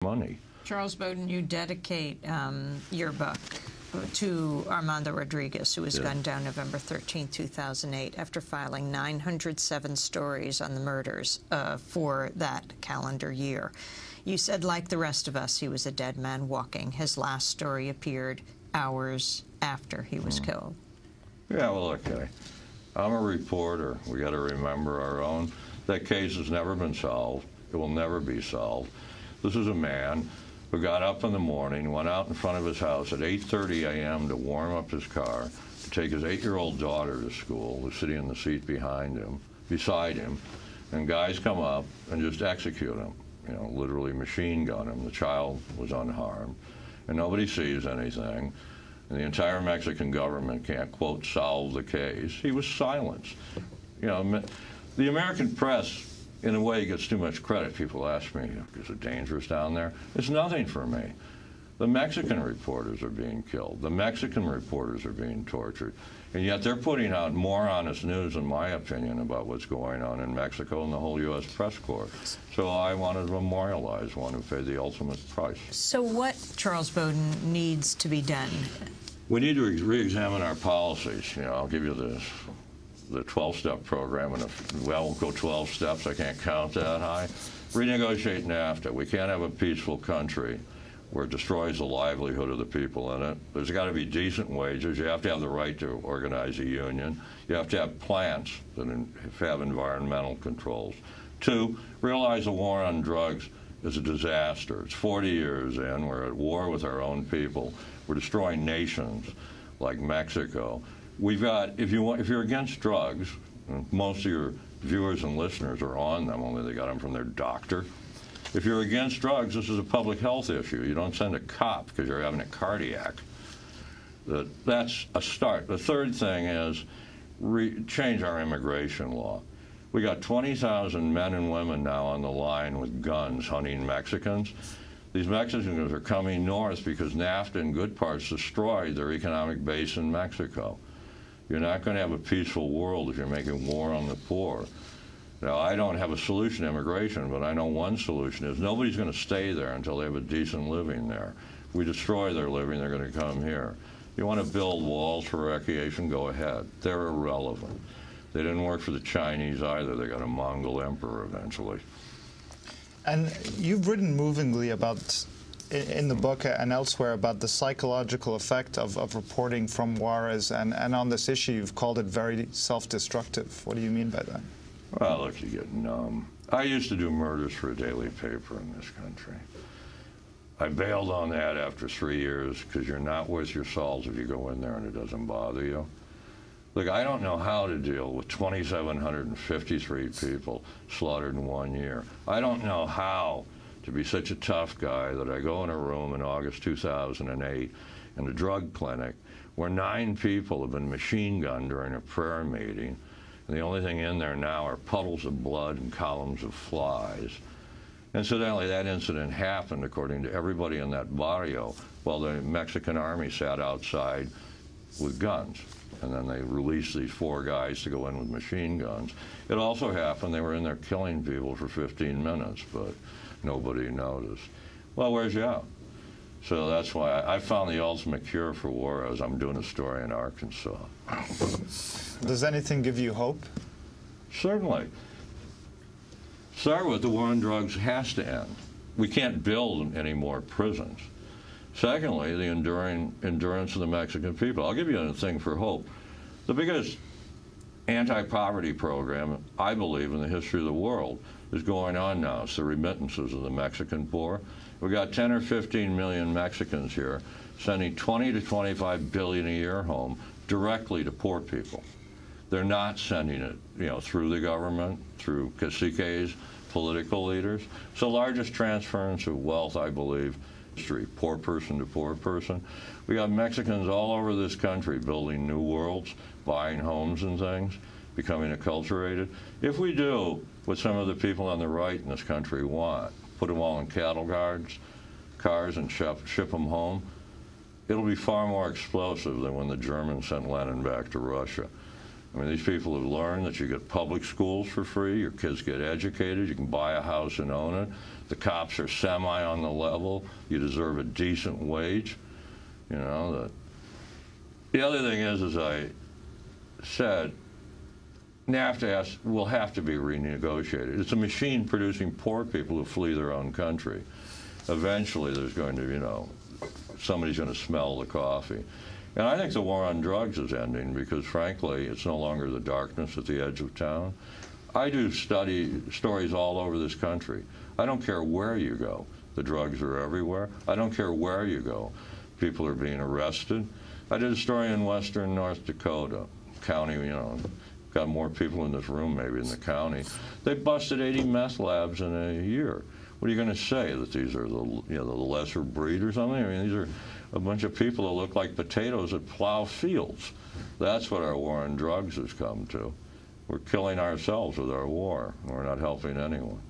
money. Charles Bowden, you dedicate your book to Armando Rodriguez, who was gunned down November 13, 2008, after filing 907 stories on the murders for that calendar year. You said, like the rest of us, he was a dead man walking. His last story appeared hours after he was killed. Yeah, well, okay. I'm a reporter. We got to remember our own. That case has never been solved. It will never be solved. This is a man who got up in the morning, went out in front of his house at 8:30 a.m. to warm up his car, to take his 8-year-old daughter to school, who's sitting in the seat beside him, and guys come up and just execute him, you know, literally machine gun him. The child was unharmed, and nobody sees anything, and the entire Mexican government can't, quote, solve the case. He was silenced. You know, the American press, in a way, gets too much credit. People ask me, is it dangerous down there? It's nothing for me. The Mexican reporters are being killed. The Mexican reporters are being tortured. And yet they're putting out more honest news, in my opinion, about what's going on in Mexico and the whole U.S. press corps. So I wanted to memorialize one who paid the ultimate price. So what, Charles Bowden, needs to be done? We need to re-examine our policies. You know, I'll give you the 12-step program, and I won't go 12 steps, I can't count that high. Renegotiate NAFTA. We can't have a peaceful country where it destroys the livelihood of the people in it. There's got to be decent wages. You have to have the right to organize a union. You have to have plants that have environmental controls. 2, realize the war on drugs is a disaster. It's 40 years in. We're at war with our own people. We're destroying nations like Mexico. We've got, if you're against drugs, most of your viewers and listeners are on them, only they got them from their doctor. If you're against drugs, this is a public health issue. You don't send a cop because you're having a cardiac. That's a start. The third thing is change our immigration law. We got 20,000 men and women now on the line with guns hunting Mexicans. These Mexicans are coming north because NAFTA in good parts destroyed their economic base in Mexico. You're not going to have a peaceful world if you're making war on the poor. Now, I don't have a solution to immigration, but I know one solution is nobody's going to stay there until they have a decent living there. If we destroy their living, they're going to come here. You want to build walls for recreation, go ahead. They're irrelevant. They didn't work for the Chinese either. They got a Mongol emperor eventually. And you've written movingly about, in the book and elsewhere, about the psychological effect of reporting from Juarez, and on this issue you've called it very self-destructive. What do you mean by that? Well, look, you get numb. I used to do murders for a daily paper in this country. I bailed on that after 3 years because you're not worth your salt if you go in there and it doesn't bother you. Look, I don't know how to deal with 2,753 people slaughtered in 1 year. I don't know how to be such a tough guy that I go in a room in August 2008 in a drug clinic where 9 people have been machine gunned during a prayer meeting, and the only thing in there now are puddles of blood and columns of flies. Incidentally, that incident happened, according to everybody in that barrio, while the Mexican army sat outside with guns. And then they released these 4 guys to go in with machine guns. It also happened they were in there killing people for 15 minutes, but nobody noticed. Well, where's you out? So that's why I found the ultimate cure for Juarez. I'm doing a story in Arkansas. Does anything give you hope? Certainly. Start with the war on drugs has to end. We can't build any more prisons. Secondly, the endurance of the Mexican people. I'll give you a thing for hope. The biggest anti-poverty program, I believe, in the history of the world is going on now. It's the remittances of the Mexican poor. We've got 10 or 15 million Mexicans here sending 20 to 25 billion a year home directly to poor people. They're not sending it, you know, through the government, through caciques, political leaders. It's the largest transference of wealth, I believe, poor person to poor person. We got Mexicans all over this country building new worlds, buying homes and things, becoming acculturated. If we do what some of the people on the right in this country want, put them all in cattle cars and ship them home, it'll be far more explosive than when the Germans sent Lenin back to Russia. I mean, these people have learned that you get public schools for free, your kids get educated, you can buy a house and own it. The cops are semi on the level. You deserve a decent wage. You know, the other thing is, as I said, NAFTA will have to be renegotiated. It's a machine producing poor people who flee their own country. Eventually, there's going to, you know, somebody's going to smell the coffee. And I think the war on drugs is ending because, frankly, it's no longer the darkness at the edge of town. I do study stories all over this country. I don't care where you go. The drugs are everywhere. I don't care where you go. People are being arrested. I did a story in western North Dakota county, you know, got more people in this room maybe in the county. They busted 80 meth labs in a year. What are you going to say, that these are the, you know, the lesser breed or something? I mean, these are a bunch of people that look like potatoes that plow fields. That's what our war on drugs has come to. We're killing ourselves with our war. We're not helping anyone.